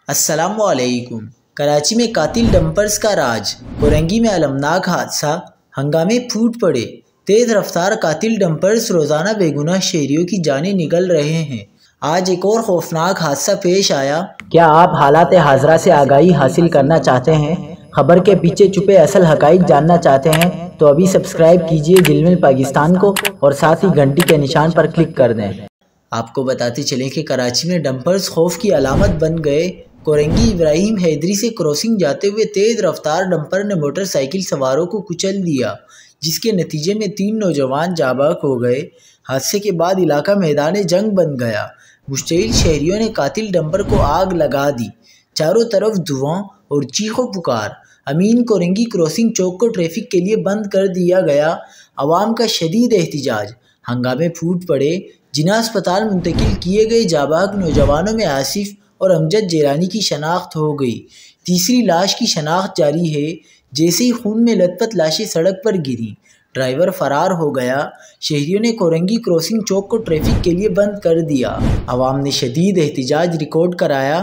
السلام علیکم۔ کراچی میں قاتل ڈمپرز کا راج، کورنگی میں المناک حادثہ، ہنگامے پھوٹ پڑے۔ تیز رفتار قاتل ڈمپرز روزانہ بے گناہ شہریوں کی جانیں نگل رہے ہیں۔ آج ایک اور خوفناک حادثہ پیش آیا۔ کیا آپ حالات حاضرہ سے آگاہی حاصل کرنا چاہتے ہیں؟ خبر کے پیچھے چھپے اصل حقائق جاننا چاہتے ہیں تو ابھی سبسکرائب کیجئے دل میں پاکستان کو اور ساتھ ہی گھنٹی کے نشان پر کلک کر دیں۔ آپ کو بتاتے چلیں کہ کراچی میں ڈمپرز خوف کی علامت بن گئے۔ کورنگی ابراہیم حیدری سے کراسنگ جاتے ہوئے تیز رفتار ڈمپر نے موٹر سائیکل سواروں کو کچل دیا، جس کے نتیجے میں 3 نوجوان جاں بحق ہو گئے۔ حادثے کے بعد علاقہ میدان جنگ بن گیا۔ مشتعل شہریوں نے قاتل ڈمپر کو آگ لگا دی۔ چاروں طرف دھواں اور چیخ و پکار۔ امین کورنگی کراسنگ چوک کو ٹریفک کے لیے بند کر دیا گیا۔ عوام کا شدید احتجاج۔ ہنگامے پھوٹ پڑے۔ جناح اسپتال منتقل کیے گئے جاں بحق نوجوانوں میں آصف اور امجد جیلانی کی شناخت ہو گئی۔ تیسری لاش کی شناخت جاری ہے۔ جیسے ہی خون میں لت پت لاشیں سڑک پر گریں، ڈرائیور فرار ہو گیا۔ شہریوں نے کورنگی کراسنگ چوک کو ٹریفک کے لیے بند کر دیا۔ عوام نے شدید احتجاج ریکارڈ کرایا۔